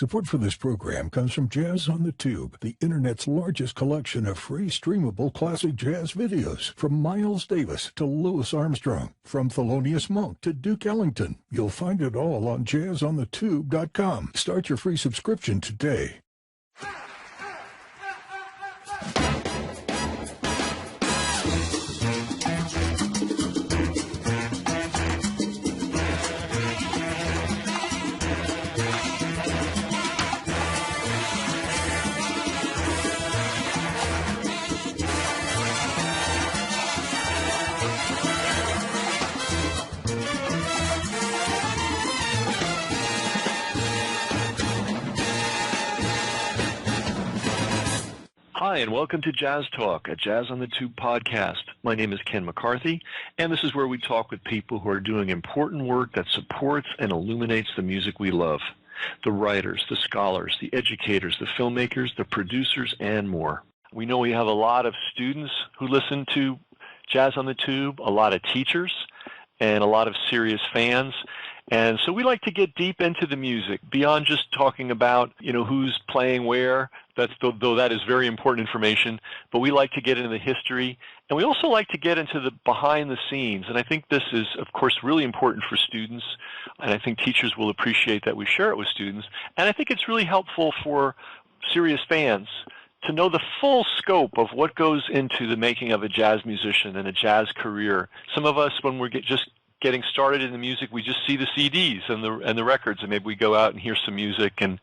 Support for this program comes from Jazz on the Tube, the Internet's largest collection of free streamable classic jazz videos. From Miles Davis to Louis Armstrong, from Thelonious Monk to Duke Ellington. You'll find it all on jazzonthetube.com. Start your free subscription today. Hi, and welcome to Jazz Talk, a Jazz on the Tube podcast. My name is Ken McCarthy, and this is where we talk with people who are doing important work that supports and illuminates the music we love. The writers, the scholars, the educators, the filmmakers, the producers, and more. We know we have a lot of students who listen to Jazz on the Tube, a lot of teachers, and a lot of serious fans. And so we like to get deep into the music, beyond just talking about, who's playing where. Though that is very important information, but we like to get into the history, and we also like to get into the behind the scenes. And I think this is, of course, really important for students, and I think teachers will appreciate that we share it with students. And I think it's really helpful for serious fans to know the full scope of what goes into the making of a jazz musician and a jazz career. Some of us, when we're just getting started in the music, we just see the CDs and the records, and maybe we go out and hear some music, and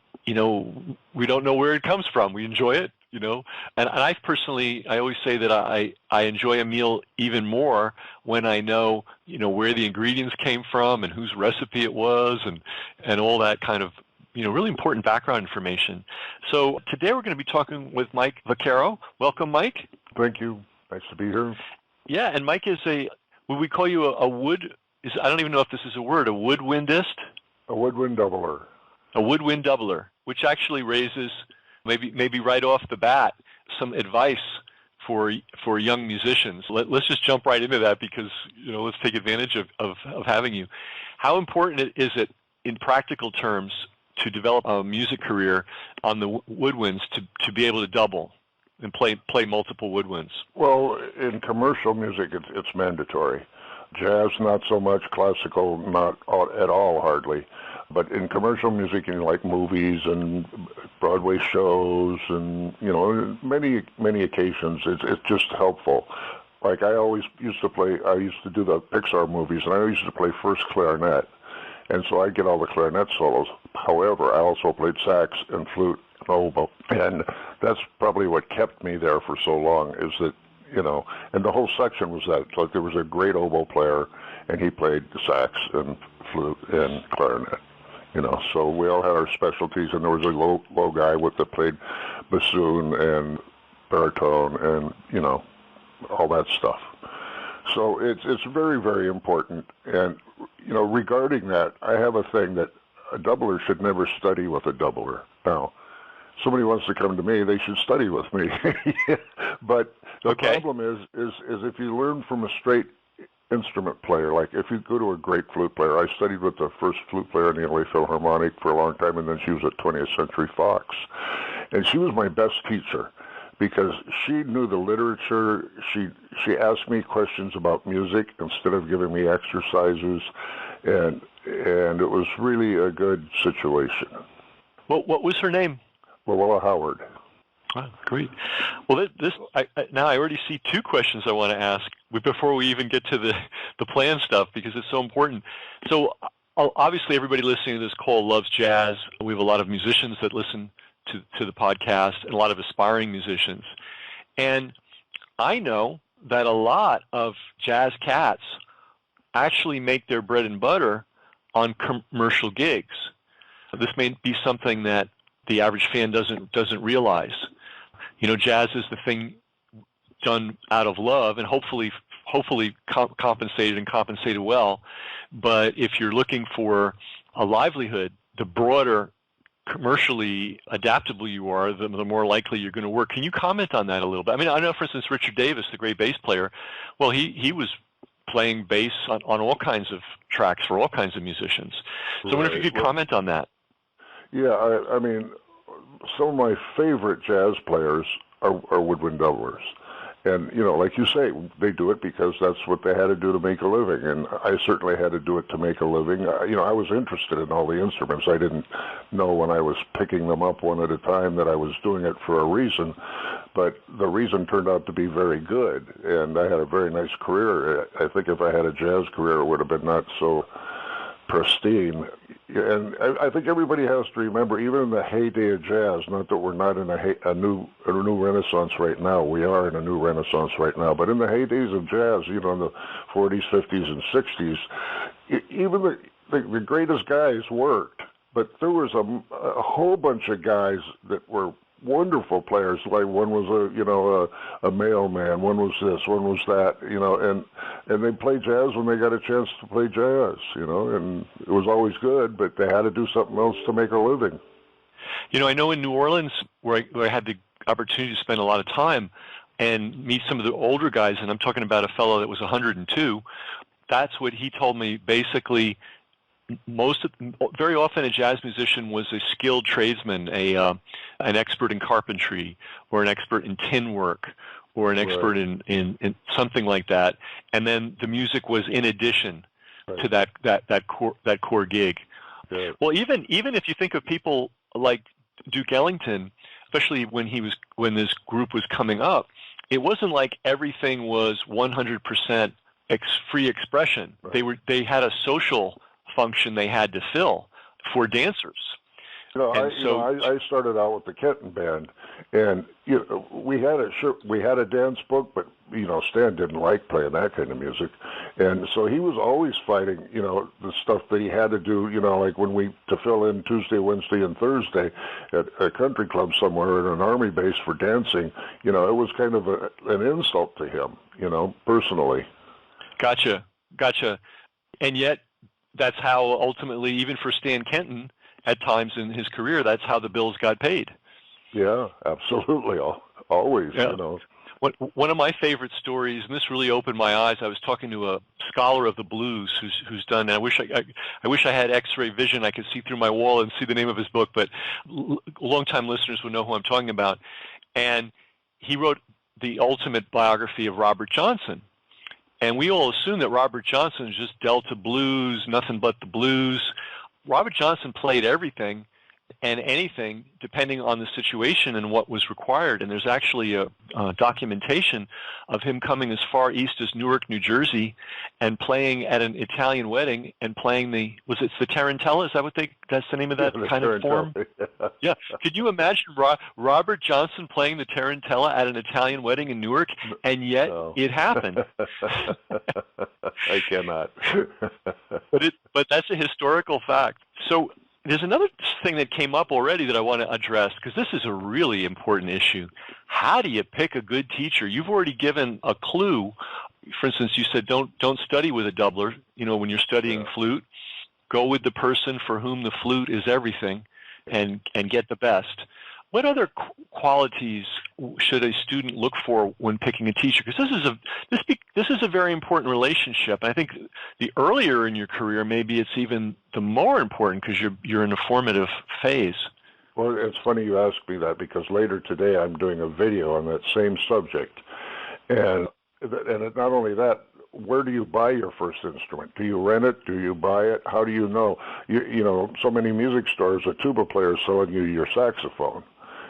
we don't know where it comes from. We enjoy it, And I personally, I always say that I enjoy a meal even more when I know, where the ingredients came from and whose recipe it was, and all that kind of, really important background information. So today we're going to be talking with Mike Vaccaro. Welcome, Mike. Thank you. Nice to be here. Yeah, and Mike is would we call you I don't even know if this is a word, a woodwindist? A woodwind doubler. A woodwind doubler, which actually raises, maybe right off the bat, some advice for young musicians. Let's just jump right into that because, let's take advantage of having you. How important is it, in practical terms, to develop a music career on the woodwinds to be able to double and play multiple woodwinds? Well, in commercial music, it's mandatory. Jazz, not so much. Classical, not at all, hardly. But in commercial music, like movies and Broadway shows and, many occasions, it's just helpful. Like I used to do the Pixar movies, and I used to play first clarinet. And so I get all the clarinet solos. However, I also played sax and flute and oboe. And that's probably what kept me there for so long, is that, and the whole section was that. Like there was a great oboe player, and he played sax and flute and clarinet. So we all had our specialties, and there was a low guy that played bassoon and baritone and, all that stuff. So it's very, very important. And, regarding that, I have a thing that a doubler should never study with a doubler. Now, somebody wants to come to me, they should study with me. But the problem is if you learn from a straight instrument player, like if you go to a great flute player, I studied with the first flute player in the LA Philharmonic for a long time, and then she was at 20th Century Fox. And she was my best teacher because she knew the literature. She asked me questions about music instead of giving me exercises, and it was really a good situation. What was her name? Luella Howard. Oh, great. Well, now I already see two questions I want to ask before we even get to the plan stuff, because it's so important. So obviously everybody listening to this call loves jazz. We have a lot of musicians that listen to the podcast and a lot of aspiring musicians. And I know that a lot of jazz cats actually make their bread and butter on commercial gigs. This may be something that the average fan doesn't realize. Jazz is the thing done out of love and hopefully compensated well. But if you're looking for a livelihood, the broader commercially adaptable you are, the more likely you're going to work. Can you comment on that a little bit? I mean, I know, for instance, Richard Davis, the great bass player, well, he was playing bass on all kinds of tracks for all kinds of musicians. So I wonder if you could comment on that. Yeah, I mean, some of my favorite jazz players are woodwind doublers. And, like you say, they do it because that's what they had to do to make a living. And I certainly had to do it to make a living. I was interested in all the instruments. I didn't know when I was picking them up one at a time that I was doing it for a reason. But the reason turned out to be very good. And I had a very nice career. I think if I had a jazz career, it would have been not so pristine. And I think everybody has to remember, even in the heyday of jazz, not that we're not in a new renaissance right now. We are in a new renaissance right now. But in the heydays of jazz, in the 40s, 50s, and 60s, even the greatest guys worked. But there was a whole bunch of guys that were wonderful players. Like one was a mailman, one was this, one was that, and they played jazz when they got a chance to play jazz, and it was always good, but they had to do something else to make a living. I know in New Orleans, where I had the opportunity to spend a lot of time and meet some of the older guys, and I'm talking about a fellow that was 102, that's what he told me. Basically, very often a jazz musician was a skilled tradesman, an expert in carpentry, or an expert in tin work, or an expert in something like that, and then the music was in addition to that core gig. Right. Well, even if you think of people like Duke Ellington, especially when this group was coming up, it wasn't like everything was 100% free expression. Right. They had a social function they had to fill for dancers. I started out with the Kenton Band, and we had a dance book, but Stan didn't like playing that kind of music, and so he was always fighting the stuff that he had to do, like to fill in Tuesday, Wednesday, and Thursday at a country club somewhere at an army base for dancing. It was kind of an insult to him, personally. Gotcha. And yet, that's how ultimately, even for Stan Kenton, at times in his career, that's how the bills got paid. Yeah, absolutely. Always, yeah. One of my favorite stories, and this really opened my eyes. I was talking to a scholar of the blues who's done. And I wish I had X-ray vision. I could see through my wall and see the name of his book. But longtime listeners would know who I'm talking about. And he wrote the ultimate biography of Robert Johnson. And we all assume that Robert Johnson is just Delta blues, nothing but the blues. Robert Johnson played everything and anything depending on the situation and what was required. And there's actually a documentation of him coming as far east as Newark, New Jersey, and playing at an Italian wedding and playing the tarantella? Is that that's the name of that kind of form? Yeah. Could you imagine Robert Johnson playing the tarantella at an Italian wedding in Newark? And yet it happened. I cannot. But that's a historical fact. So there's another thing that came up already that I want to address, because this is a really important issue. How do you pick a good teacher? You've already given a clue. For instance, you said don't study with a doubler. When you're studying flute, go with the person for whom the flute is everything, and get the best. What other qualities should a student look for when picking a teacher? Because this is a very important relationship. And I think the earlier in your career, maybe it's even the more important because you're in a formative phase. Well, it's funny you ask me that, because later today I'm doing a video on that same subject, and not only that. Where do you buy your first instrument? Do you rent it? Do you buy it? How do you know? So many music stores, a tuba player is selling you your saxophone.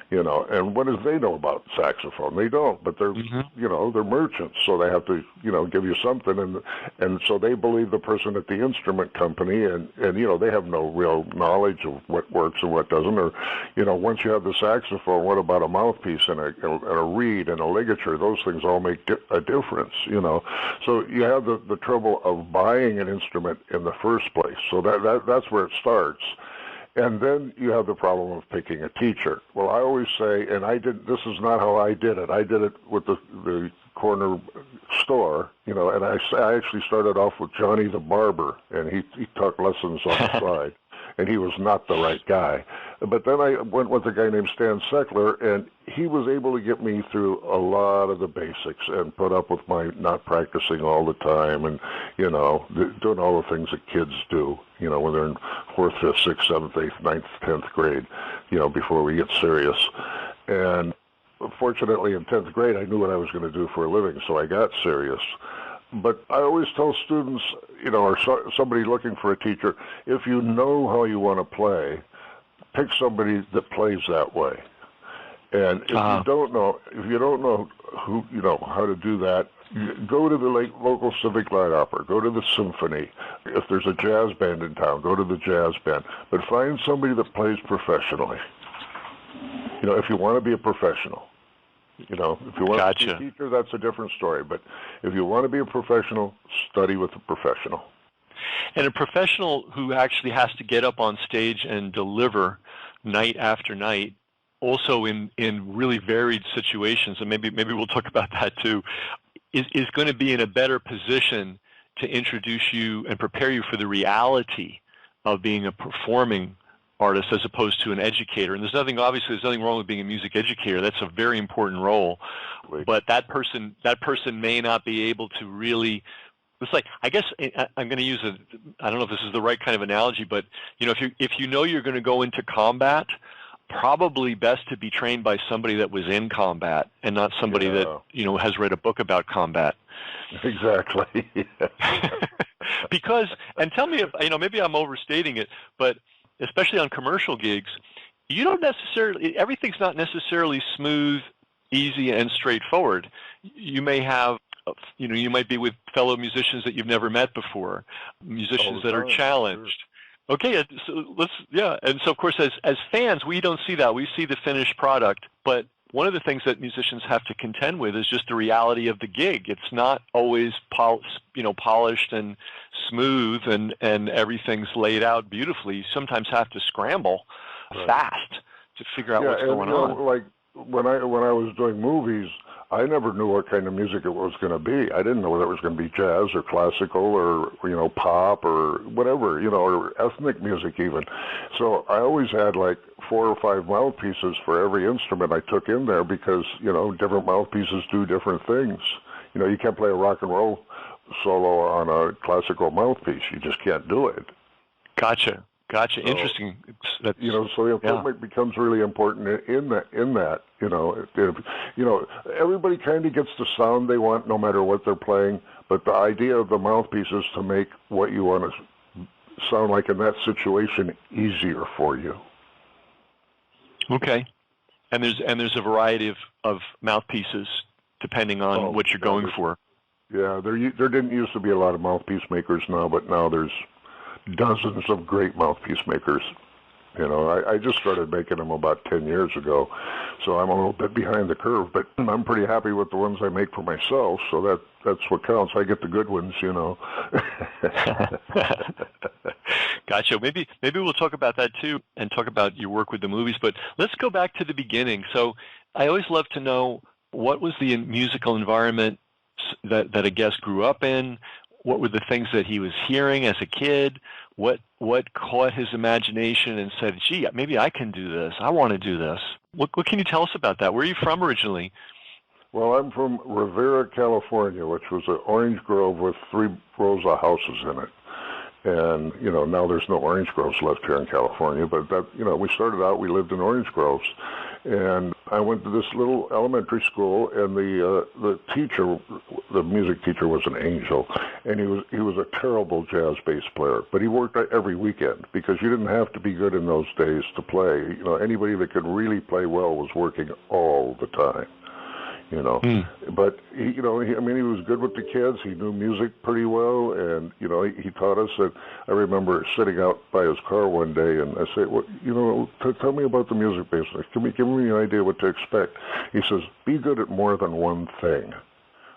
And what do they know about saxophone? They don't, but they're, they're merchants, so they have to, give you something, and so they believe the person at the instrument company, and they have no real knowledge of what works and what doesn't, or, once you have the saxophone, what about a mouthpiece and a reed and a ligature? Those things all make a difference, So you have the trouble of buying an instrument in the first place, so that's where it starts. And then you have the problem of picking a teacher. Well, I always say, and this is not how I did it. I did it with the corner store, and I actually started off with Johnny the Barber, and he taught lessons on the side. and he was not the right guy. But then I went with a guy named Stan Seckler, and he was able to get me through a lot of the basics and put up with my not practicing all the time and, doing all the things that kids do, when they're in 4th, 5th, 6th, 7th, 8th, 9th, 10th grade, before we get serious. And fortunately, in 10th grade, I knew what I was going to do for a living, so I got serious. But I always tell students, or somebody looking for a teacher, if you know how you want to play, pick somebody that plays that way. And if you don't know who, how to do that, go to the local civic light opera, go to the symphony. If there's a jazz band in town, go to the jazz band. But find somebody that plays professionally. If you want to be a professional. If you want to be a teacher, that's a different story. But if you want to be a professional, study with a professional. And a professional who actually has to get up on stage and deliver night after night, also in really varied situations, and maybe we'll talk about that too, is going to be in a better position to introduce you and prepare you for the reality of being a performing artist as opposed to an educator. And there's nothing wrong with being a music educator. That's a very important role. But that person may not be able to really, it's like, I guess I'm going to use I don't know if this is the right kind of analogy, but if you know you're going to go into combat, probably best to be trained by somebody that was in combat and not somebody that has read a book about combat. Exactly. Because, and tell me if maybe I'm overstating it, but especially on commercial gigs, everything's not necessarily smooth, easy, and straightforward. You may have, you might be with fellow musicians that you've never met before, musicians that are challenged. Sure. Okay, so and so of course as fans, we don't see that. We see the finished product, but one of the things that musicians have to contend with is just the reality of the gig. It's not always polished and smooth and everything's laid out beautifully. You sometimes have to scramble fast to figure out what's going on. Like when I was doing movies, I never knew what kind of music it was going to be. I didn't know whether it was going to be jazz or classical or pop or whatever, or ethnic music even. So I always had like 4 or 5 mouthpieces for every instrument I took in there because different mouthpieces do different things. You can't play a rock and roll solo on a classical mouthpiece. You just can't do it. Gotcha. Interesting. So the equipment becomes really important in that. Everybody kind of gets the sound they want no matter what they're playing, but the idea of the mouthpiece is to make what you want to sound like in that situation easier for you. Okay. And there's a variety of mouthpieces depending on what you're going for. Yeah, there didn't used to be a lot of mouthpiece makers now, but now there's dozens of great mouthpiece makers. I just started making them about 10 years ago, so I'm a little bit behind the curve, but I'm pretty happy with the ones I make for myself, so that's what counts. I get the good ones, Gotcha. Maybe we'll talk about that too and talk about your work with the movies, but let's go back to the beginning. So I always love to know, what was the musical environment that a guest grew up in? What were the things that he was hearing as a kid? What caught his imagination and said, gee, maybe I can do this. I want to do this. What can you tell us about that? Where are you from originally? Well, I'm from Rivera, California, which was an orange grove with 3 rows of houses in it. And, now there's no orange groves left here in California, but we started out, we lived in orange groves. And I went to this little elementary school, and the teacher, the music teacher, was an angel, and he was a terrible jazz bass player. But he worked every weekend because you didn't have to be good in those days to play. Anybody that could really play well was working all the time. But he was good with the kids. He knew music pretty well, and he taught us. And I remember sitting out by his car one day, and I said, "Well, tell me about the music business. Give me an idea what to expect." He says, "Be good at more than one thing,"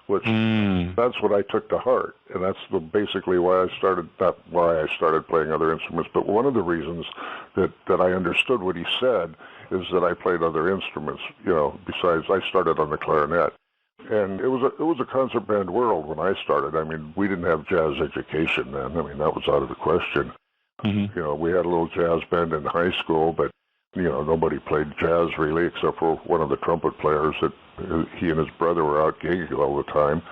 which that's what I took to heart, and that's basically why I started. Not why I started playing other instruments, but one of the reasons that I understood what he said is that I played other instruments, besides I started on the clarinet. And it was a concert band world when I started. I mean, we didn't have jazz education then. I mean, that was out of the question. Mm-hmm. You know, we had a little jazz band in high school, but you know, nobody played jazz really except for one of the trumpet players that he and his brother were out gigging all the time.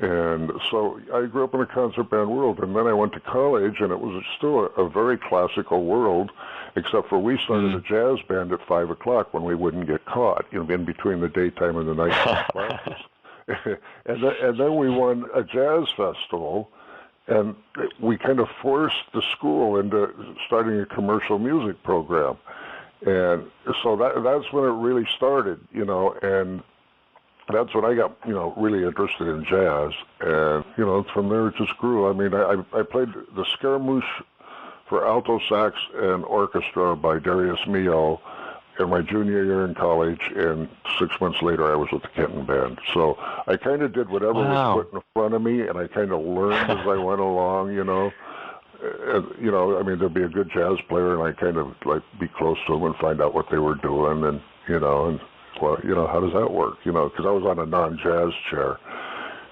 And so I grew up in a concert band world, and then I went to college, and it was still a very classical world, except for we started a jazz band at 5 o'clock when we wouldn't get caught, you know, in between the daytime and the nighttime classes. and then we won a jazz festival, and we kind of forced the school into starting a commercial music program. And so that's when it really started, you know, and that's when I got, you know, really interested in jazz. And, you know, from there it just grew. I mean, I played the Scaramouche for alto sax and orchestra by Darius Milhaud in my junior year in college, and 6 months later I was with the Kenton Band. So I kind of did whatever was put in front of me, and I kind of learned as I went along, you know. And, you know, I mean, there'd be a good jazz player, and I kind of, like, be close to them and find out what they were doing, and, you know, and, well, you know, how does that work, you know, because I was on a non-jazz chair,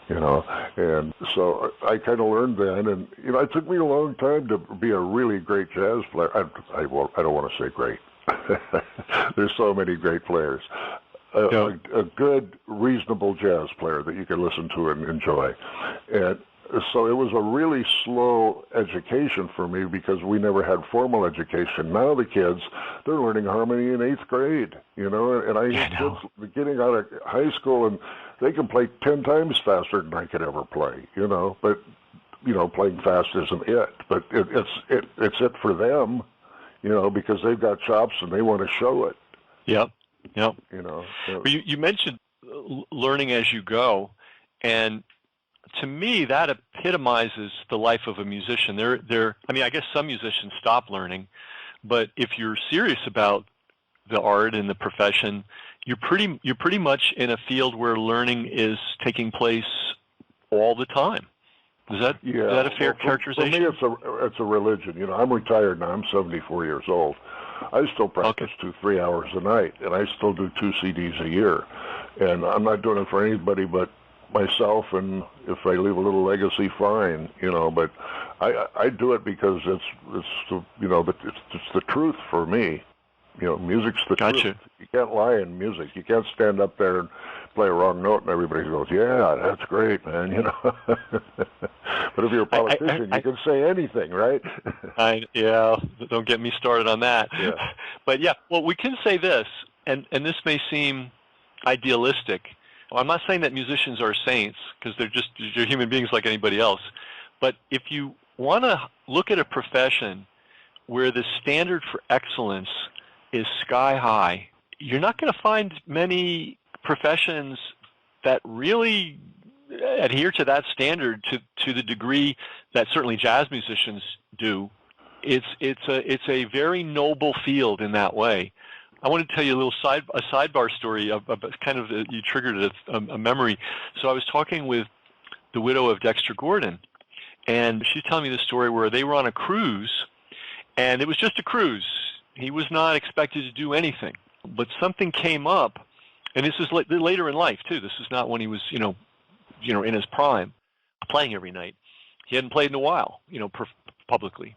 you know, and so I kind of learned then, and, you know, it took me a long time to be a really great jazz player. I don't want to say great. There's so many great players. A good, reasonable jazz player that you can listen to and enjoy. And so it was a really slow education for me because we never had formal education. Now the kids, they're learning harmony in 8th grade, you know, and I have kids getting out of high school and they can play 10 times faster than I could ever play, you know, but, you know, playing fast isn't it, but it's it for them, you know, because they've got chops and they want to show it. Yep. You know. Well, you mentioned learning as you go, and to me, that epitomizes the life of a musician. I mean, I guess some musicians stop learning, but if you're serious about the art and the profession, you're pretty much in a field where learning is taking place all the time. Is that a fair characterization? For me, it's a religion. You know, I'm retired now. I'm 74 years old. I still practice 2-3 hours a night, and I still do 2 CDs a year. And I'm not doing it for anybody but myself, and if I leave a little legacy, fine, you know. But I do it because it's you know, it's the truth for me. You know, music's the truth. You can't lie in music. You can't stand up there and play a wrong note and everybody goes, "Yeah, that's great, man," you know. But if you're a politician, you can say anything, right? Don't get me started on that. Yeah. But yeah, well, we can say this, and this may seem idealistic. Well, I'm not saying that musicians are saints, because they're human beings like anybody else. But if you want to look at a profession where the standard for excellence is sky high, you're not going to find many professions that really adhere to that standard to the degree that certainly jazz musicians do. It's a very noble field in that way. I want to tell you a sidebar story of kind of you triggered a memory. So I was talking with the widow of Dexter Gordon, and she's telling me the story where they were on a cruise, and it was just a cruise. He was not expected to do anything, but something came up, and this is later in life too. This is not when he was, you know, in his prime, playing every night. He hadn't played in a while, you know, publicly,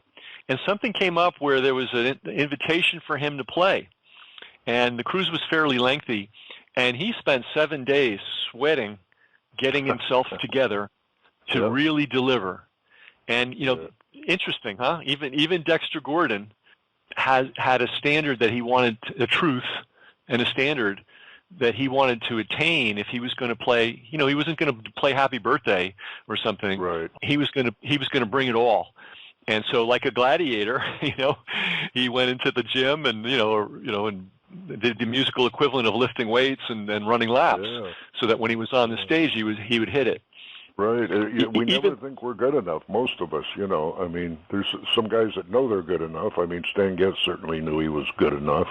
and something came up where there was an invitation for him to play, and the cruise was fairly lengthy, and he spent 7 days sweating, getting himself together to really deliver. And you know, interesting, huh? Even Dexter Gordon had a standard that he wanted, a truth and a standard that he wanted to attain if he was going to play. You know, he wasn't going to play Happy Birthday or something. Right. He was going to bring it all. And so, like a gladiator, you know, he went into the gym and and did the musical equivalent of lifting weights and running laps, so that when he was on the stage, he would hit it. Right. We never think we're good enough, most of us, you know. I mean, there's some guys that know they're good enough. I mean, Stan Getz certainly knew he was good enough,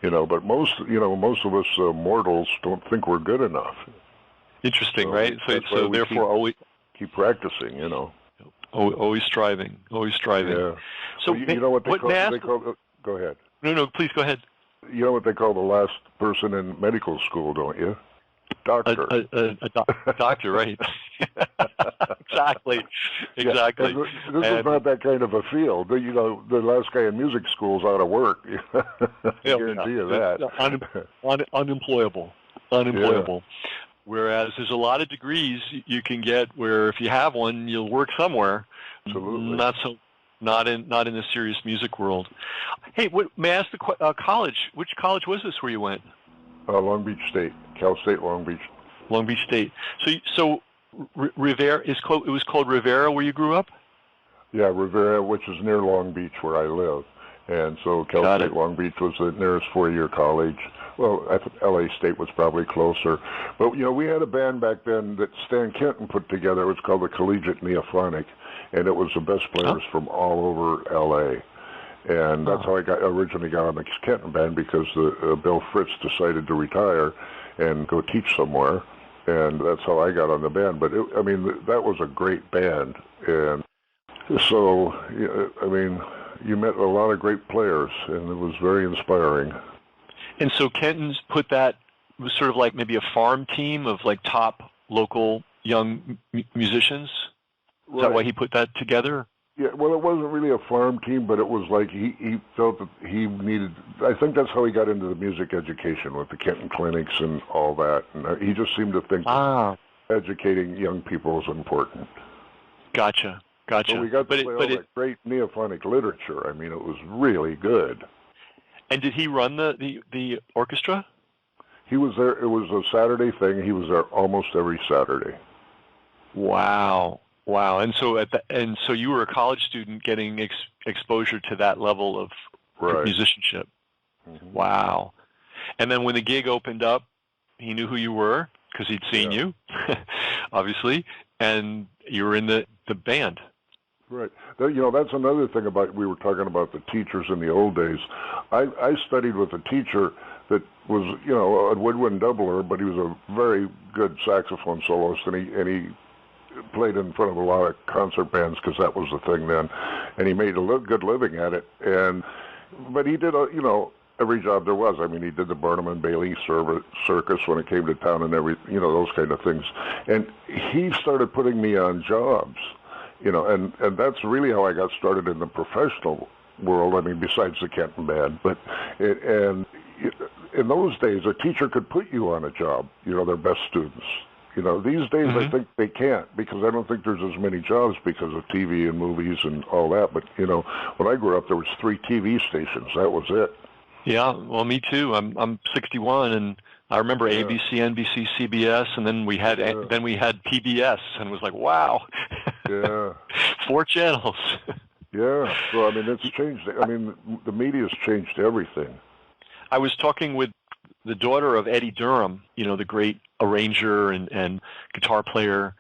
you know, but most of us mortals don't think we're good enough. Interesting, right? So therefore, always keep practicing, you know. Always striving. Yeah. So you know what they call go ahead. No, please go ahead. You know what they call the last person in medical school, don't you? Doctor. A doctor, right. Exactly. Yeah. And this is not that kind of a field. You know, the last guy in music school is out of work. I guarantee you that. Unemployable. Yeah. Whereas there's a lot of degrees you can get where if you have one, you'll work somewhere. Absolutely. Not in the serious music world. Hey, may I ask the college? Which college was this where you went? Long Beach State, Cal State Long Beach. Long Beach State. So Rivera it was called Rivera where you grew up? Yeah, Rivera, which is near Long Beach where I live. And so Cal State Long Beach was the nearest four-year college. Well, I think L.A. State was probably closer. But, you know, we had a band back then that Stan Kenton put together. It was called the Collegiate Neophonic, and it was the best players from all over L.A. And that's how I originally got on the Kenton band, because Bill Fritz decided to retire and go teach somewhere. And that's how I got on the band. But, that was a great band. And so, you met a lot of great players, and it was very inspiring. And so Kenton's put that, was sort of like maybe a farm team of like top local young musicians? Is that why he put that together? Yeah, well, it wasn't really a farm team, but it was like he felt that he needed, I think that's how he got into the music education with the Kenton clinics and all that. And he just seemed to think that educating young people is important. Gotcha. So we got to play all that great neophonic literature. I mean, it was really good. And did he run the orchestra? He was there. It was a Saturday thing. He was there almost every Saturday. Wow. And so you were a college student getting exposure to that level of musicianship. Mm-hmm. Wow. And then when the gig opened up, he knew who you were because he'd seen you, obviously, and you were in the band. Right. That's another thing we were talking about the teachers in the old days. I studied with a teacher that was, a woodwind doubler, but he was a very good saxophone soloist, and he played in front of a lot of concert bands because that was the thing then, and he made a good living at it. But he did, every job there was. I mean, he did the Barnum and Bailey circus when it came to town and those kind of things. And he started putting me on jobs. And that's really how I got started in the professional world. I mean, besides the Kenton band, but in those days, a teacher could put you on a job. Their best students. These days I think they can't, because I don't think there's as many jobs because of TV and movies and all that. But when I grew up, there was 3 TV stations. That was it. Yeah, well, me too. I'm 61, and I remember ABC, NBC, CBS, and then we had PBS, and it was like, wow. Yeah. 4 channels. Yeah. So it's changed. The media's changed everything. I was talking with the daughter of Eddie Durham, the great arranger and guitar player,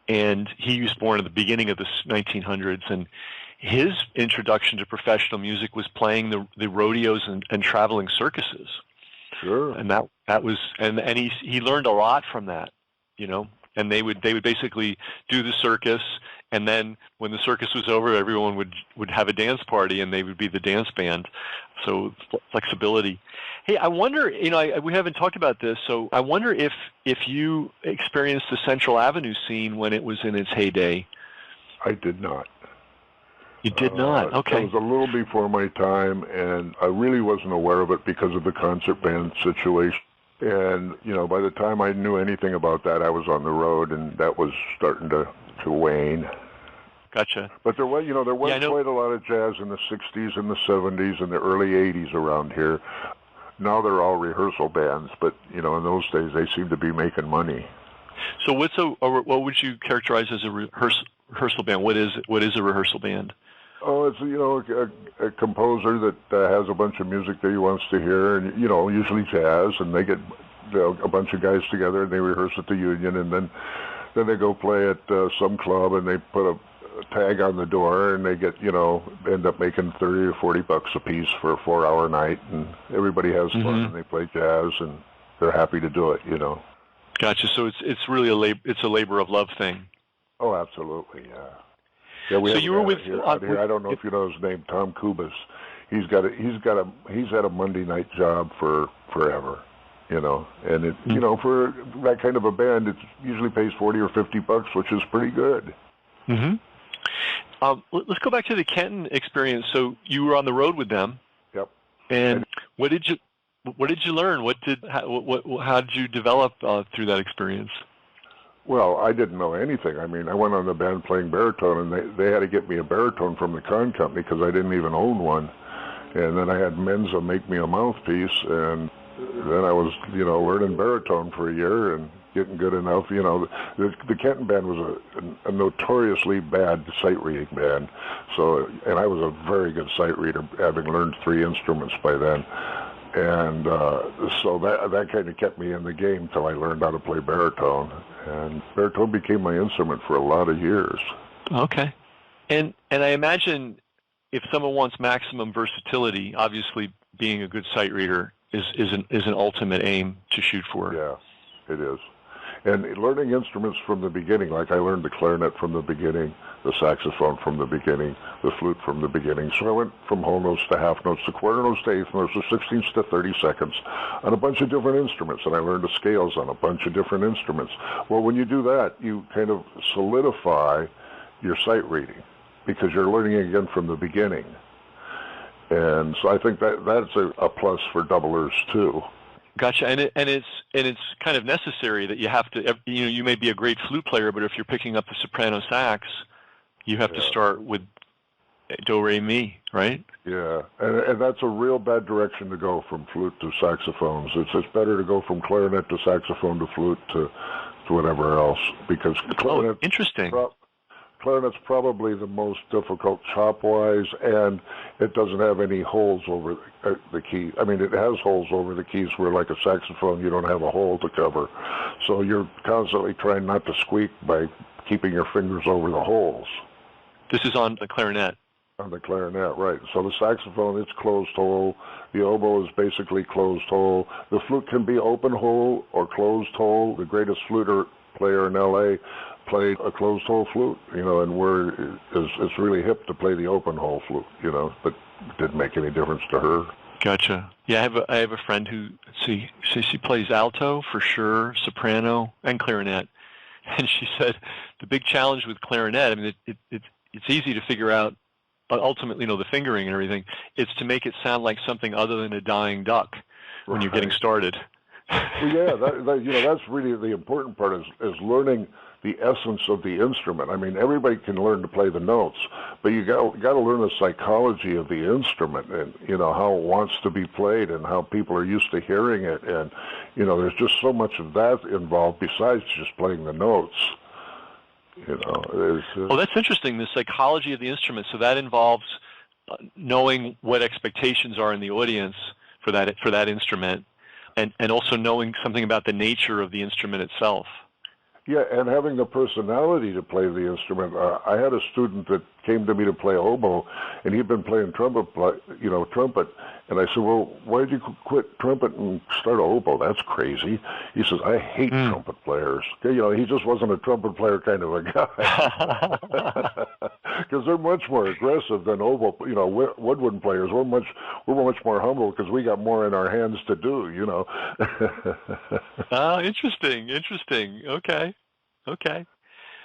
and he was born at the beginning of the 1900s, and his introduction to professional music was playing the rodeos and traveling circuses. Sure. And that was and he learned a lot from that, and they would basically do the circus, and then when the circus was over, everyone would have a dance party, and they would be the dance band. So flexibility. Hey, I wonder, we haven't talked about this, so I wonder if you experienced the Central Avenue scene when it was in its heyday. I did not. You did not? Okay. It was a little before my time, and I really wasn't aware of it because of the concert band situation. And, by the time I knew anything about that, I was on the road, and that was starting to wane. Gotcha. But there was quite a lot of jazz in the 60s and the 70s and the early 80s around here. Now they're all rehearsal bands, but, in those days they seem to be making money. So what would you characterize as a rehearsal band? What is a rehearsal band? Oh, it's, a composer that has a bunch of music that he wants to hear, and, usually jazz, and they get a bunch of guys together and they rehearse at the Union, and then they go play at some club, and they put a tag on the door, and they get, end up making $30 or $40 a piece for a 4-hour night, and everybody has fun, and they play jazz, and they're happy to do it, Gotcha. So it's really a labor of love thing. Oh, absolutely, yeah. Yeah, so you were with out here. I don't know if you know his name, Tom Kubas. He's had a Monday night job for forever, and it for that kind of a band, it usually pays $40 or $50, which is pretty good. Mm-hmm. Let's go back to the Kenton experience. So you were on the road with them. Yep. And what did you learn? How did you develop through that experience? Well, I didn't know anything. I mean, I went on the band playing baritone, and they had to get me a baritone from the con company because I didn't even own one. And then I had Menza make me a mouthpiece, and then I was, learning baritone for a year and getting good enough. The Kenton band was a notoriously bad sight reading band. So, and I was a very good sight reader, having learned 3 instruments by then. And so that kind of kept me in the game till I learned how to play baritone. And baritone became my instrument for a lot of years. Okay. And I imagine if someone wants maximum versatility, obviously being a good sight reader is an ultimate aim to shoot for. Yeah, it is. And learning instruments from the beginning, like I learned the clarinet from the beginning, the saxophone from the beginning, the flute from the beginning. So I went from whole notes to half notes to quarter notes to eighth notes to 16ths to 32nds on a bunch of different instruments. And I learned the scales on a bunch of different instruments. Well, when you do that, you kind of solidify your sight reading because you're learning again from the beginning. And so I think that's a plus for doublers too. Gotcha, and it's kind of necessary that you have to. You may be a great flute player, but if you're picking up the soprano sax, you have to start with do re mi, right? Yeah, and that's a real bad direction to go from flute to saxophones. It's better to go from clarinet to saxophone to flute to whatever else because clarinet. Oh, interesting. Clarinet's probably the most difficult chop-wise, and it doesn't have any holes over the key. I mean, it has holes over the keys where, like a saxophone, you don't have a hole to cover. So you're constantly trying not to squeak by keeping your fingers over the holes. This is on the clarinet. On the clarinet, right. So the saxophone, it's closed hole. The oboe is basically closed hole. The flute can be open hole or closed hole. The greatest flute player in L.A. played a closed hole flute, and it's really hip to play the open hole flute, but it didn't make any difference to her. Gotcha. Yeah, I have a friend who she plays alto for sure, soprano, and clarinet, and she said the big challenge with clarinet, I mean, it's easy to figure out, ultimately, the fingering and everything. It's to make it sound like something other than a dying duck when you're getting started. Well, yeah, that's really the important part is learning the essence of the instrument. I mean, everybody can learn to play the notes, but you got to learn the psychology of the instrument and how it wants to be played and how people are used to hearing it. And there's just so much of that involved besides just playing the notes. Well, that's interesting. The psychology of the instrument. So that involves knowing what expectations are in the audience for that instrument. And also knowing something about the nature of the instrument itself. Yeah, and having the personality to play the instrument. I had a student that came to me to play oboe, and he'd been playing trumpet. And I said, "Well, why did you quit trumpet and start oboe? That's crazy." He says, "I hate trumpet players." He just wasn't a trumpet player kind of a guy, because they're much more aggressive than oboe. Woodwind players. We're much more humble because we got more in our hands to do. Interesting. Okay.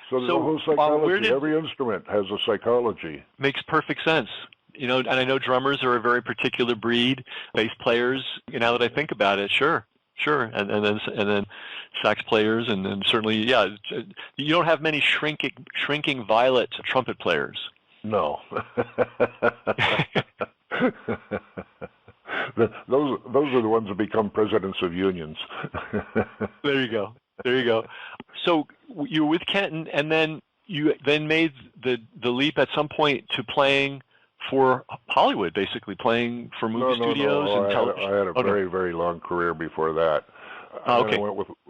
So there's a whole psychology. Every instrument has a psychology. Makes perfect sense. And I know drummers are a very particular breed. Bass players, now that I think about it, sure. And then sax players, and then certainly, yeah. You don't have many shrinking violet trumpet players. No. Those are the ones that become presidents of unions. There you go. So you were with Kenton, and then you made the leap at some point to playing for Hollywood, basically playing for movie studios and television. I had a very, very long career before that. Okay.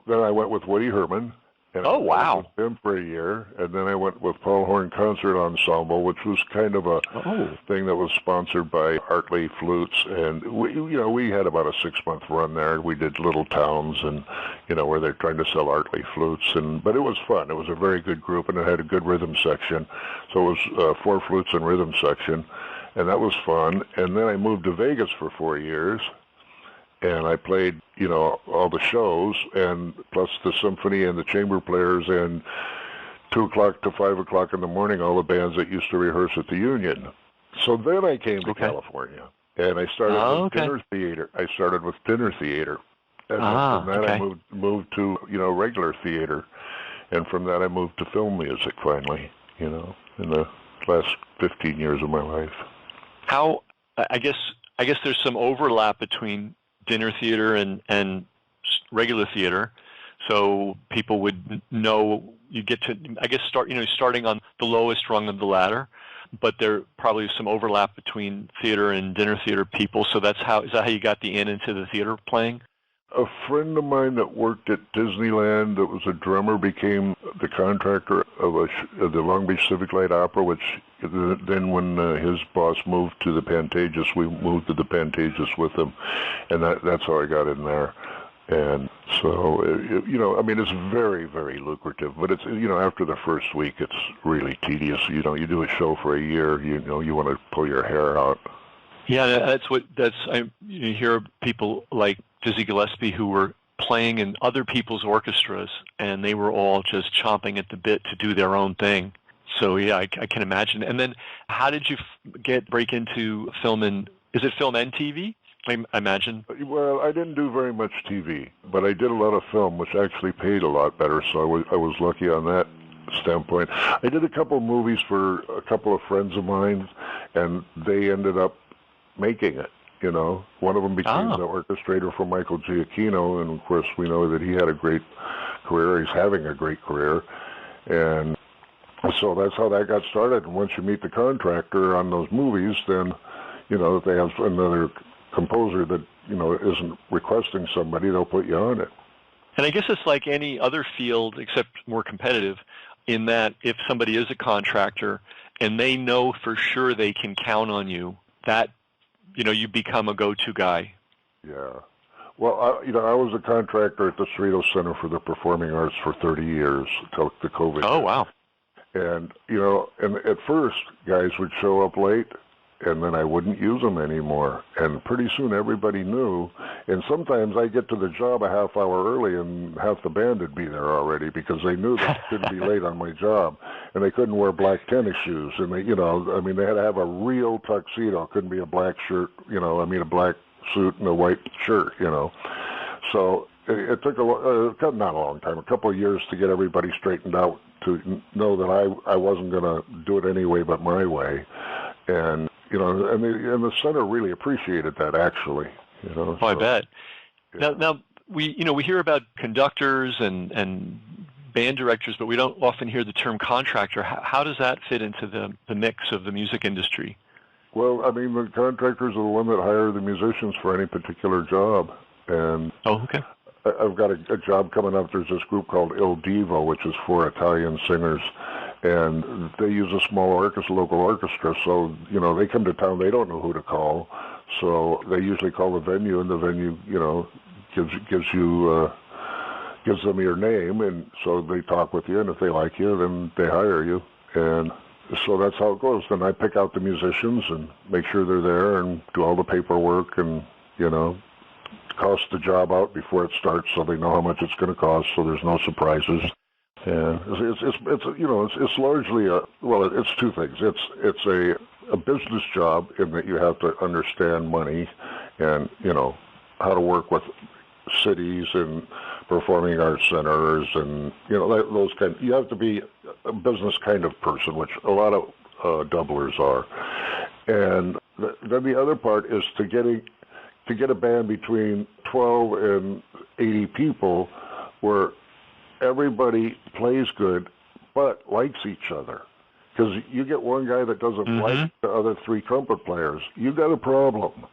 Then I went with Woody Herman. And wow! I was with him for a year, and then I went with Paul Horn Concert Ensemble, which was kind of a thing that was sponsored by Artley Flutes, and we had about a 6-month run there. We did little towns, and where they're trying to sell Artley flutes, but it was fun. It was a very good group, and it had a good rhythm section. So it was 4 flutes and rhythm section, and that was fun. And then I moved to Vegas for 4 years. And I played, all the shows, and plus the symphony and the chamber players, and 2 o'clock to 5 o'clock in the morning, all the bands that used to rehearse at the Union. So then I came to California, and I started with dinner theater. I started with dinner theater, and from that I moved to regular theater, and from that I moved to film music finally. In the last 15 years of my life. How? I guess there's some overlap between dinner theater and regular theater, so people would know you get to, I guess, starting on the lowest rung of the ladder, but there probably is some overlap between theater and dinner theater people. So is that how you got the into the theater playing? A friend of mine that worked at Disneyland, that was a drummer, became the contractor of the Long Beach Civic Light Opera, which then when his boss moved to the Pantages, we moved to the Pantages with him, and that's how I got in there. And so, it's very, very lucrative, but it's, after the first week, it's really tedious. You do a show for a year, you want to pull your hair out. Yeah, you hear people like Dizzy Gillespie who were playing in other people's orchestras, and they were all just chomping at the bit to do their own thing. So yeah, I can imagine. And then, how did you break into film is it film and TV? I imagine. Well, I didn't do very much TV, but I did a lot of film, which actually paid a lot better. So I was lucky on that standpoint. I did a couple of movies for a couple of friends of mine, and they ended up making it. One of them became the orchestrator for Michael Giacchino, and of course we know that he had a great career. He's having a great career, and so that's how that got started. And once you meet the contractor on those movies, then if they have another composer that isn't requesting somebody, they'll put you on it. And I guess it's like any other field except more competitive, in that if somebody is a contractor and they know for sure they can count on you, that you become a go-to guy. Yeah. Well, I was a contractor at the Cerritos Center for the Performing Arts for 30 years until the COVID. Oh, wow. And, and at first, guys would show up late, and then I wouldn't use them anymore. And pretty soon everybody knew. And sometimes I get to the job a half hour early, and half the band would be there already because they knew they couldn't be late on my job. And they couldn't wear black tennis shoes. And they, they had to have a real tuxedo. It couldn't be a black shirt, a black suit and a white shirt, So it took not a long time, a couple of years to get everybody straightened out to know that I wasn't going to do it any way but my way. And, and the center really appreciated that, actually. Oh, so, I bet. Yeah. Now we hear about conductors and band directors, but we don't often hear the term contractor. How does that fit into the mix of the music industry? Well, the contractors are the one that hire the musicians for any particular job. And I've got a job coming up. There's this group called Il Divo, which is 4 Italian singers. And they use a small local orchestra, so, they come to town, they don't know who to call, so they usually call the venue, and the venue, gives them your name, and so they talk with you, and if they like you, then they hire you, and so that's how it goes. Then I pick out the musicians and make sure they're there and do all the paperwork and, cost the job out before it starts so they know how much it's going to cost, so there's no surprises. Yeah, it's largely it's two things. It's a business job in that you have to understand money and how to work with cities and performing arts centers and those kind. You have to be a business kind of person, which a lot of doublers are. And then the other part is to get a band between 12 and 80 people where everybody plays good, but likes each other. Because you get one guy that doesn't like the other 3 trumpet players, you got a problem.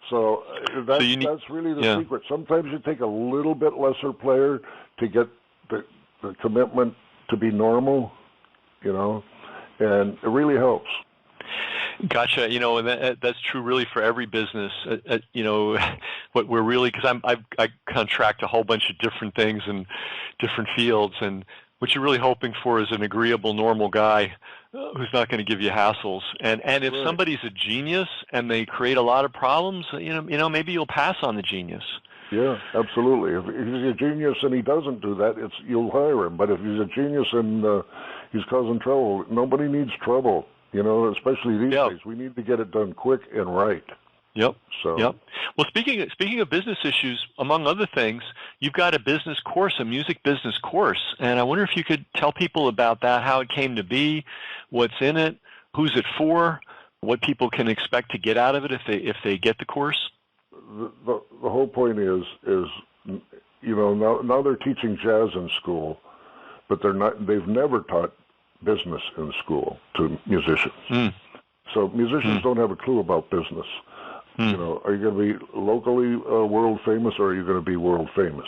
So that's really the secret. Sometimes you take a little bit lesser player to get the commitment to be normal, and it really helps. Gotcha. And that's true really for every business. What we're really, because I contract a whole bunch of different things in different fields, and what you're really hoping for is an agreeable, normal guy who's not going to give you hassles. And if somebody's a genius and they create a lot of problems, maybe you'll pass on the genius. Yeah, absolutely. If he's a genius and he doesn't do that, you'll hire him. But if he's a genius and he's causing trouble, nobody needs trouble. Especially these days, we need to get it done quick and right. Yep. So. Yep. Well, speaking of business issues, among other things, you've got a business course, a music business course, and I wonder if you could tell people about that, how it came to be, what's in it, who's it for, what people can expect to get out of it if they get the course. The whole point is now they're teaching jazz in school, but they've never taught business in school to musicians. So musicians don't have a clue about business. Are you going to be locally world famous, or are you going to be world famous?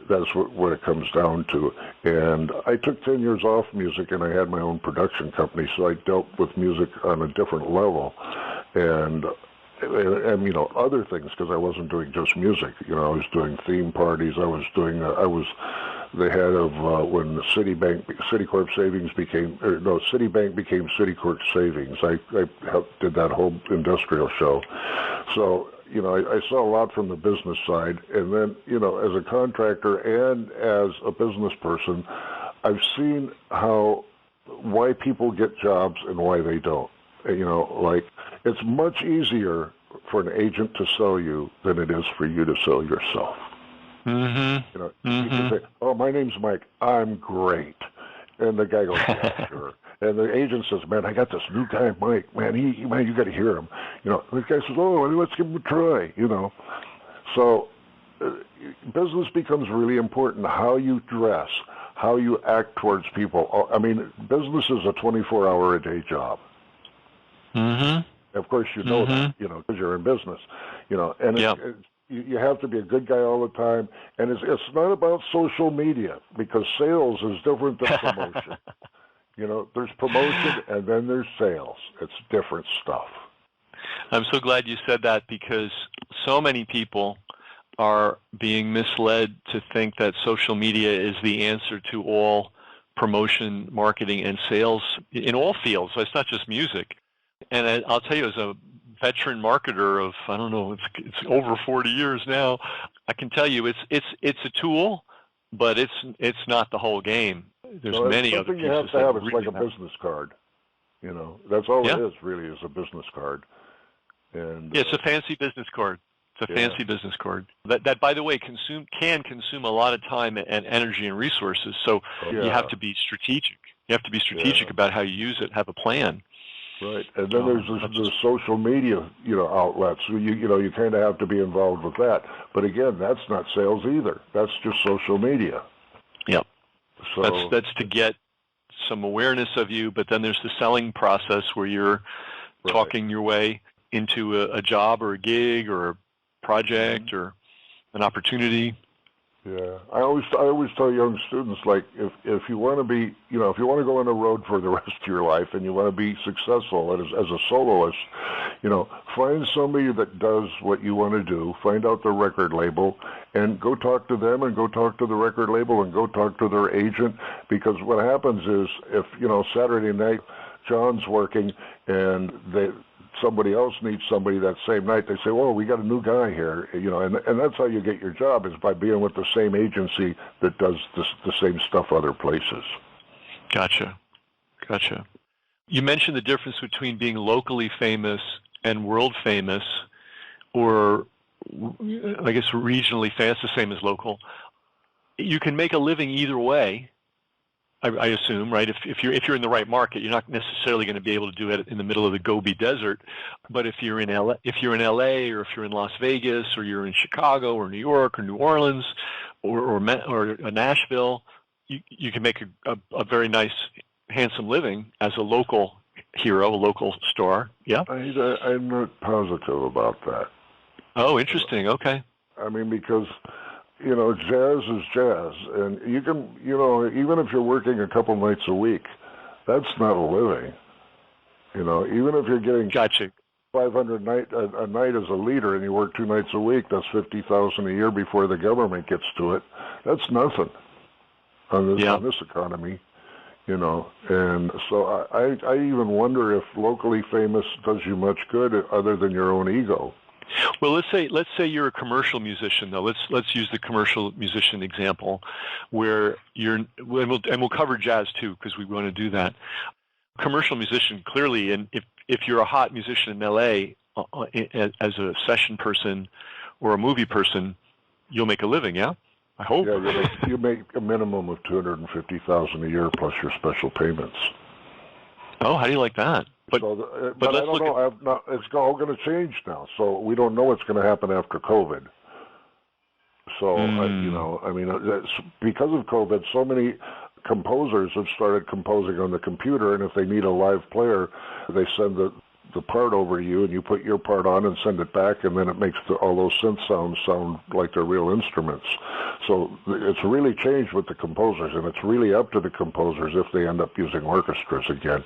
That's what it comes down to. And I took 10 years off music, and I had my own production company, so I dealt with music on a different level. And other things, because I wasn't doing just music. I was doing theme parties. I was the head of when Citibank became Citicorp Savings. I did that whole industrial show. So, I saw a lot from the business side. And then, as a contractor and as a business person, I've seen why people get jobs and why they don't. It's much easier for an agent to sell you than it is for you to sell yourself. Mm-hmm. You can say, "Oh, my name's Mike. I'm great," and the guy goes, "Yeah, sure." And the agent says, "Man, I got this new guy, Mike. Man, you got to hear him." The guy says, "Oh, let's give him a try." So business becomes really important. How you dress, how you act towards people. I mean, business is a 24-hour-a-day job. Mm-hmm. Of course, that, because you're in business, and you have to be a good guy all the time. And it's not about social media, because sales is different than promotion. There's promotion and then there's sales. It's different stuff. I'm so glad you said that, because so many people are being misled to think that social media is the answer to all promotion, marketing, and sales in all fields. So it's not just music. And I'll tell you, as a veteran marketer of, I don't know, it's over 40 years now, I can tell you it's a tool, but it's not the whole game. There's many other pieces. You have to have. It's like a business card. That's all it is, really, is a business card. And it's a fancy business card. It's a fancy business card that, by the way, can consume a lot of time and energy and resources. So you have to be strategic. You have to be strategic about how you use it. Have a plan. Right, and then there's the social media, outlets. So you kind of have to be involved with that. But again, that's not sales either. That's just social media. Yep. So that's to get some awareness of you. But then there's the selling process where you're talking your way into a job or a gig or a project or an opportunity. Yeah, I always tell young students, like, if you want to be, if you want to go on the road for the rest of your life and you want to be successful as a soloist, find somebody that does what you want to do. Find out the record label and go talk to them, and go talk to the record label, and go talk to their agent. Because what happens is, if Saturday night John's working and somebody else needs somebody that same night, they say, "Well, we got a new guy here," and that's how you get your job, is by being with the same agency that does the same stuff other places. Gotcha. You mentioned the difference between being locally famous and world famous, or I guess regionally famous, the same as local. You can make a living either way, I assume, right? If you're in the right market, you're not necessarily going to be able to do it in the middle of the Gobi Desert. But if you're in LA, or if you're in Las Vegas, or you're in Chicago, or New York, or New Orleans, or Nashville, you can make a very nice, handsome living as a local hero, a local star. Yeah. I'm not positive about that. Oh, interesting. Okay. I mean, because jazz is jazz, and you can, even if you're working a couple nights a week, that's not a living. Even if you're getting $500 a night as a leader, and you work 2 nights a week, that's $50,000 a year before the government gets to it. That's nothing on this economy, And so I even wonder if locally famous does you much good other than your own ego. Well, let's say you're a commercial musician, though. Let's use the commercial musician example, where and we'll cover jazz too, because we want to do that. Commercial musician, clearly, and if you're a hot musician in LA as a session person or a movie person, you'll make a living. Yeah, I hope. Yeah, you make a minimum of $250,000 a year plus your special payments. Oh, how do you like that? But I don't know. It's all going to change now, so we don't know what's going to happen after COVID. So because of COVID, so many composers have started composing on the computer, and if they need a live player, they send the part over to you, and you put your part on and send it back, and then it makes all those synth sounds sound like they're real instruments. So it's really changed with the composers, and it's really up to the composers if they end up using orchestras again.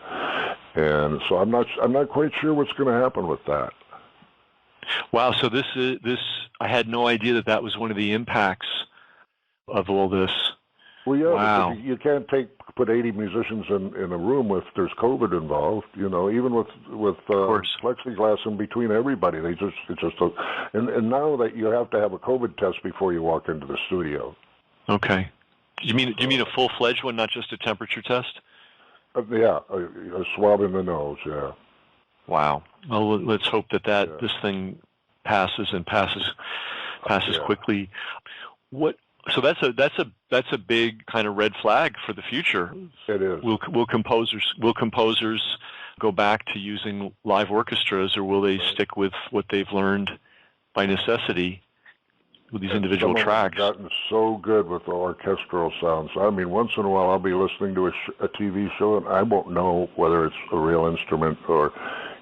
And so I'm not quite sure what's going to happen with that. Wow. So this I had no idea that was one of the impacts of all this. Well, yeah, wow. You can't put 80 musicians in a room if there's COVID involved. Even with plexiglass in between everybody, and now that you have to have a COVID test before you walk into the studio. Okay. Do you mean a full-fledged one, not just a temperature test? Yeah, a swab in the nose. Yeah. Wow. Well, let's hope that this thing passes quickly. So that's a big kind of red flag for the future. It is. Will composers go back to using live orchestras, or will they stick with what they've learned by necessity with these individual tracks? Have gotten so good with the orchestral sounds. I mean, once in a while I'll be listening to a TV show and I won't know whether it's a real instrument or.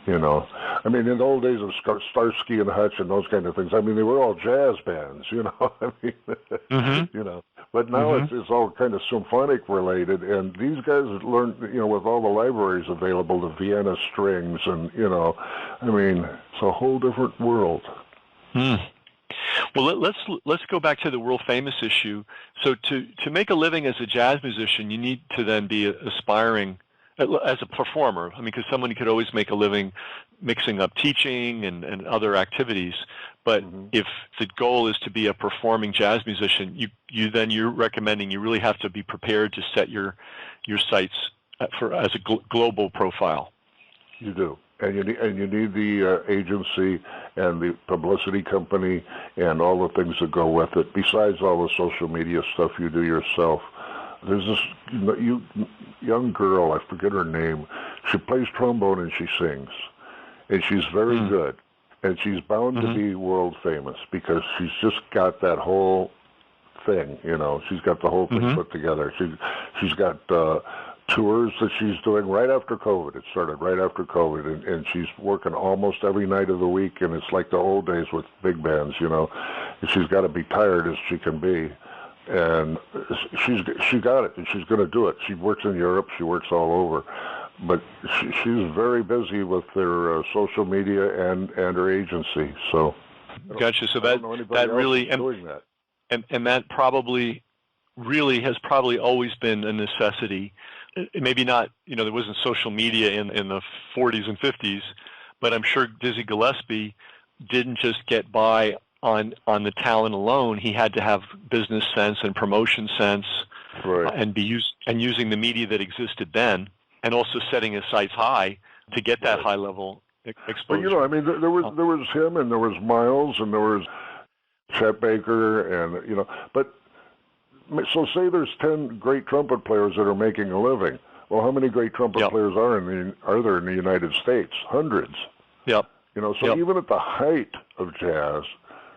I mean, in the old days of Starsky and Hutch and those kind of things, I mean, they were all jazz bands, I mean, mm-hmm. But now it's all kind of symphonic related, and these guys learn, with all the libraries available, the Vienna strings, and, I mean, it's a whole different world. Well, let's go back to the world famous issue. So to make a living as a jazz musician, you need to then be aspiring as a performer. I mean, because someone could always make a living mixing up teaching and other activities. But if the goal is to be a performing jazz musician, you're recommending you really have to be prepared to set your sights as a global profile. You do. And you need the agency and the publicity company and all the things that go with it, besides all the social media stuff you do yourself. There's this young girl, I forget her name. She plays trombone and she sings. And she's very good. And she's bound to be world famous because she's just got that whole thing, She's got the whole thing put together. She's got tours that she's doing right after COVID. It started right after COVID. And she's working almost every night of the week. And it's like the old days with big bands, And she's got to be tired as she can be. And she got it, and she's going to do it. She works in Europe. She works all over. But she's very busy with their social media and her agency. So, gotcha. So that really doing that. And that probably really has always been a necessity. Maybe not, there wasn't social media in the 40s and 50s, but I'm sure Dizzy Gillespie didn't just get by on the talent alone. He had to have business sense and promotion sense, right. and using the media that existed then, and also setting his sights high to get that high level exposure. But I mean, there was him, and there was Miles, and there was Chet Baker, and But so say there's 10 great trumpet players that are making a living. Well, how many great trumpet players are there in the United States? Hundreds. Yep. Even at the height of jazz,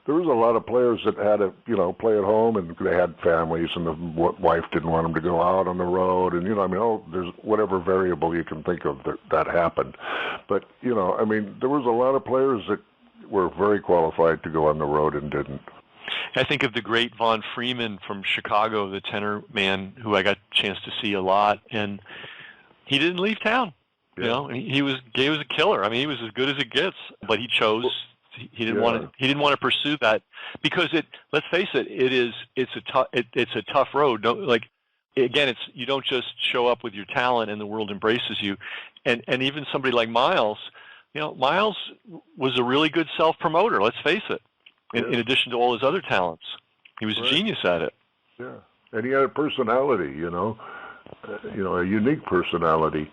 there was a lot of players that had to, play at home, and they had families, and the wife didn't want them to go out on the road, and there's whatever variable you can think of that happened. But there was a lot of players that were very qualified to go on the road and didn't. I think of the great Von Freeman from Chicago, the tenor man, who I got a chance to see a lot, and he didn't leave town. Yeah. He was a killer. I mean, he was as good as it gets, but he chose. He didn't want to pursue that because let's face it, it's a tough road. You don't just show up with your talent and the world embraces you. And even somebody like Miles, Miles was a really good self-promoter, let's face it, in addition to all his other talents. He was a genius at it. Yeah, and he had a personality, a unique personality.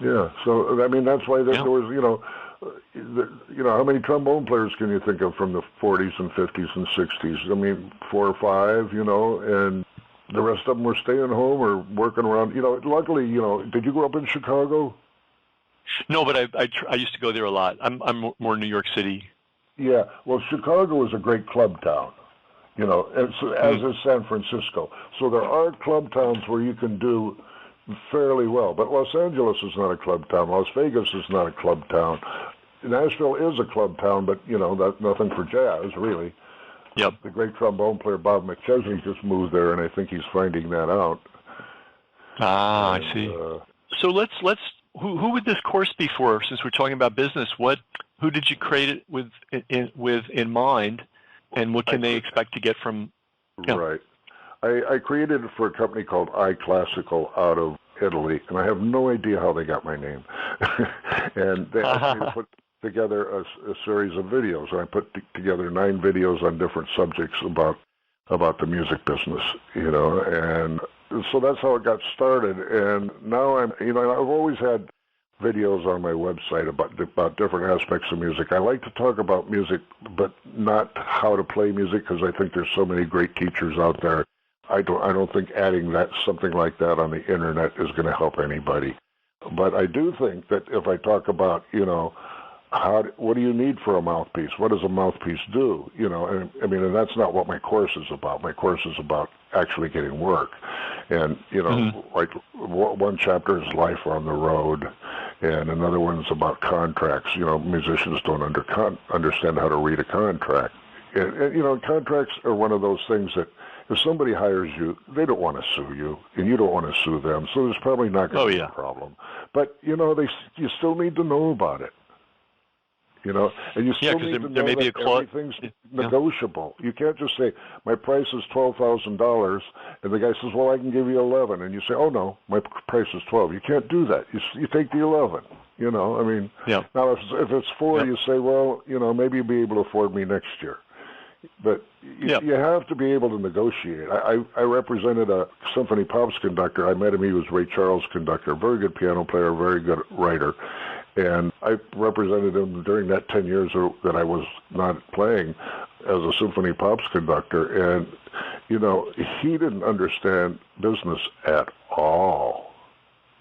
Yeah, so, I mean, that's why there was, how many trombone players can you think of from the 40s and 50s and 60s? I mean, 4 or 5, and the rest of them were staying home or working around. Luckily, did you grow up in Chicago? No, but I used to go there a lot. I'm more New York City. Yeah, well, Chicago is a great club town, as is San Francisco. So there are club towns where you can do fairly well. But Los Angeles is not a club town. Las Vegas is not a club town. Nashville is a club town, but, that's nothing for jazz, really. Yep. The great trombone player Bob McChesney just moved there, and I think he's finding that out. I see. So let's who would this course be for? Since we're talking about business, who did you create it with in mind, and what can they expect to get from? Right. I created it for a company called iClassical out of Italy, and I have no idea how they got my name. And they asked me to put together a series of videos, and I put together 9 videos on different subjects about the music business, and so that's how it got started. And now I've always had videos on my website about different aspects of music. I like to talk about music, but not how to play music, because I think there's so many great teachers out there. I don't think adding something like that on the internet is going to help anybody. But I do think that if I talk about, what do you need for a mouthpiece? What does a mouthpiece do? And that's not what my course is about. My course is about actually getting work. And, like one chapter is life on the road, and another one's about contracts. Musicians don't understand how to read a contract. And contracts are one of those things that if somebody hires you, they don't want to sue you, and you don't want to sue them, so there's probably not going to be a problem. But, you still need to know about it. And you still need to know that everything's negotiable. You can't just say, my price is $12,000, and the guy says, well, I can give you 11, and you say, oh, no, my price is 12. You can't do that. You take the 11, Now, if it's 4, you say, well, maybe you'll be able to afford me next year. But you have to be able to negotiate. I represented a symphony pops conductor. I met him. He was Ray Charles' conductor, very good piano player, very good writer. And I represented him during that 10 years that I was not playing as a symphony pops conductor. And, he didn't understand business at all,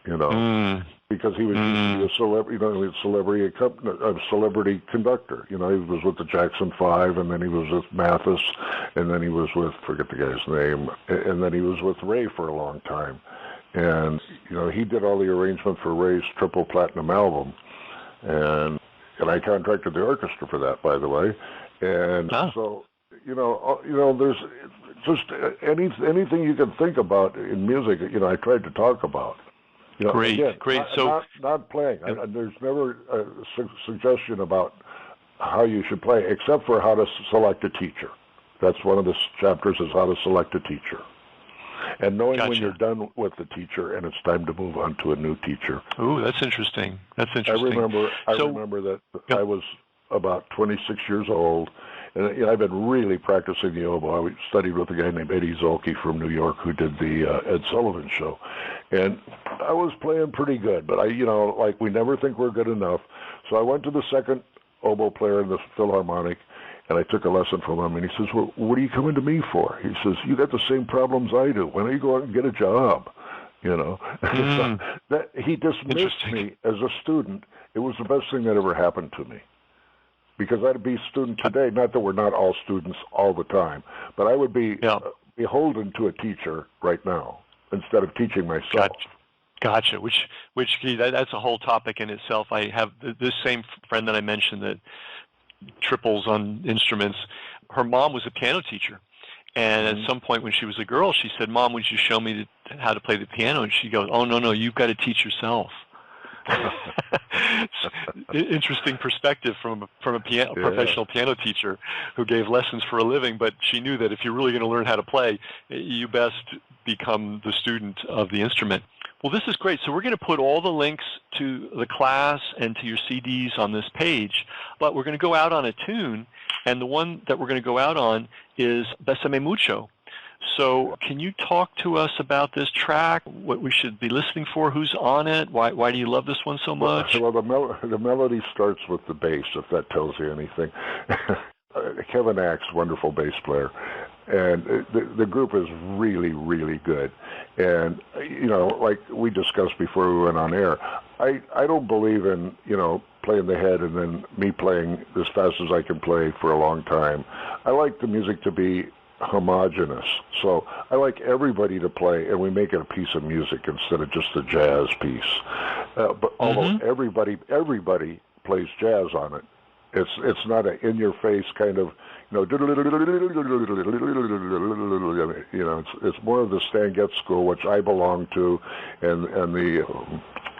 because he was usually a celebrity conductor. He was with the Jackson 5, and then he was with Mathis, and then he was with, forget the guy's name, and then he was with Ray for a long time. And, he did all the arrangement for Ray's triple platinum album, and I contracted the orchestra for that, by the way. And so, there's just anything you can think about in music, I tried to talk about. Great. So not playing. There's never a suggestion about how you should play, except for how to select a teacher. That's one of the chapters, is how to select a teacher. And knowing when you're done with the teacher and it's time to move on to a new teacher. Ooh, that's interesting. I remember that I was about 26 years old, and I've been really practicing the oboe. I studied with a guy named Eddie Zolke from New York who did the Ed Sullivan Show. And I was playing pretty good, but we never think we're good enough. So I went to the second oboe player in the Philharmonic, and I took a lesson from him, and he says, well, what are you coming to me for? He says, you got the same problems I do. Why don't you go out and get a job? So that he dismissed me as a student. It was the best thing that ever happened to me. Because I'd be a student today, not that we're not all students all the time, but I would be beholden to a teacher right now instead of teaching myself. Gotcha. That's a whole topic in itself. I have this same friend that I mentioned that triples on instruments. Her mom was a piano teacher, and at some point when she was a girl, she said, "Mom, would you show me how to play the piano?" And she goes, "Oh, no, you've got to teach yourself." Interesting perspective from a professional piano teacher who gave lessons for a living, but she knew that if you're really going to learn how to play, you best become the student of the instrument. Well, this is great. So we're going to put all the links to the class and to your CDs on this page, but we're going to go out on a tune, and the one that we're going to go out on is Bésame Mucho. So can you talk to us about this track, what we should be listening for, who's on it, why do you love this one so much? Well, the melody starts with the bass, if that tells you anything. Kevin Axe, wonderful bass player, and the group is really, really good. And, you know, like we discussed before we went on air, I don't believe in, you know, playing the head and then me playing as fast as I can play for a long time. I like the music to be homogeneous. So I like everybody to play, and we make it a piece of music instead of just a jazz piece. But although everybody plays jazz on it, it's not an in-your-face kind of, you know, it's more of the Stan Getz school, which I belong to, and the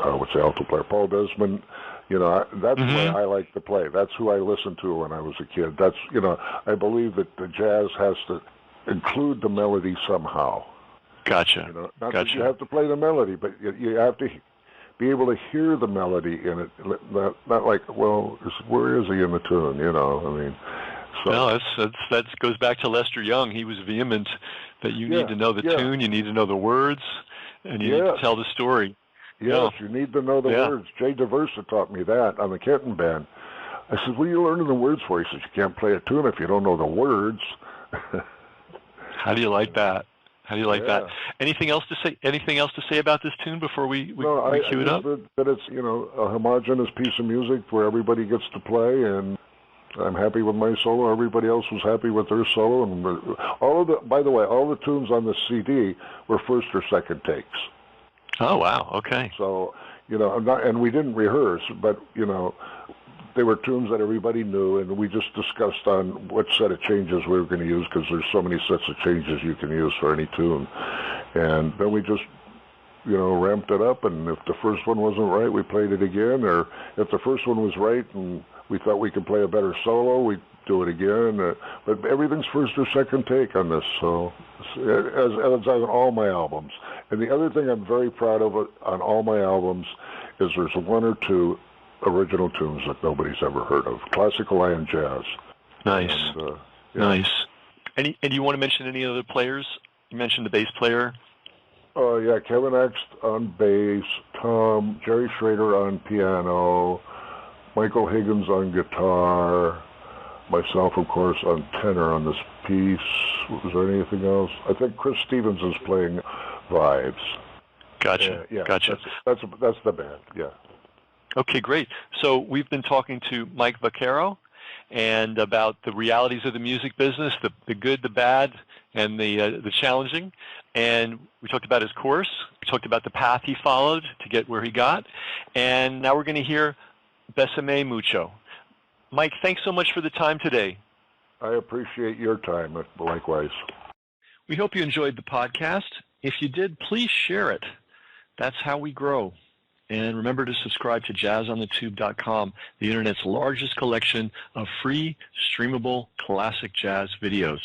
what's the alto player, Paul Desmond. You know, that's the way I like to play. That's who I listened to when I was a kid. That's, you know, I believe that the jazz has to include the melody somehow. Gotcha. You know, not that you have to play the melody, but you have to be able to hear the melody in it. Not like, well, where is he in the tune? You know, I mean. So. No, that goes back to Lester Young. He was vehement that you need to know the tune, you need to know the words, and you need to tell the story. Yes, you need to know the words. Jay DeVersa taught me that on the Kenton Band. I said, what are you learning the words for? He says, you can't play a tune if you don't know the words. How do you like that? How do you like that? Anything else to say about this tune before we cue it up? That it's, you know, a homogeneous piece of music where everybody gets to play, and I'm happy with my solo. Everybody else was happy with their solo, and by the way, all the tunes on the CD were first or second takes. Oh, wow. Okay. So, you know, and we didn't rehearse, but, you know, they were tunes that everybody knew, and we just discussed on what set of changes we were going to use, because there's so many sets of changes you can use for any tune. And then we just, you know, ramped it up, and if the first one wasn't right, we played it again, or if the first one was right and we thought we could play a better solo, we'd do it again. But everything's first or second take on this, so as on all my albums. And the other thing I'm very proud of on all my albums is there's one or two original tunes that nobody's ever heard of, classical and jazz. Nice. And, nice. And do you want to mention any other players? You mentioned the bass player. Oh, yeah, Kevin Axe on bass, Jerry Schrader on piano, Michael Higgins on guitar, myself, of course, on tenor on this piece. Was there anything else? I think Chris Stevens is playing vibes. Gotcha. Gotcha. That's the band. Yeah. Okay, great. So we've been talking to Mike Vaccaro and about the realities of the music business, the good, the bad, and the challenging. And we talked about his course. We talked about the path he followed to get where he got. And now we're going to hear Bésame Mucho. Mike, thanks so much for the time today. I appreciate your time, likewise. We hope you enjoyed the podcast. If you did, please share it. That's how we grow. And remember to subscribe to JazzOnTheTube.com, the Internet's largest collection of free, streamable, classic jazz videos.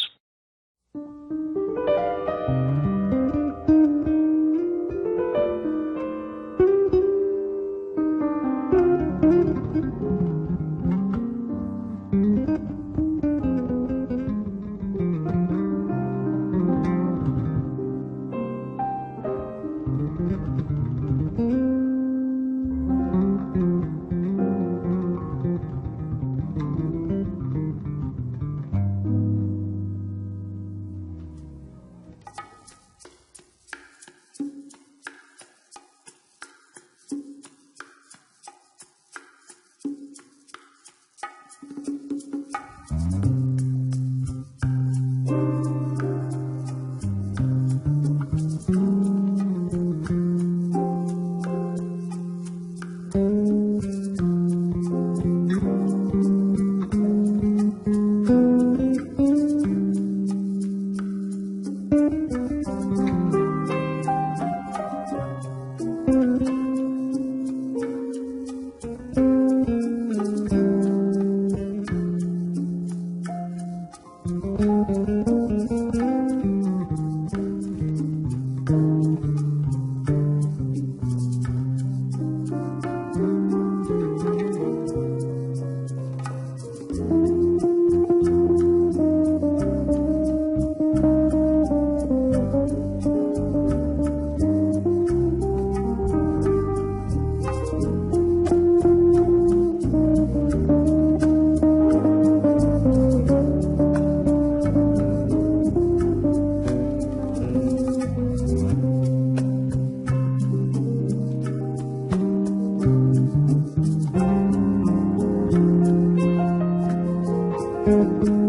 Thank you.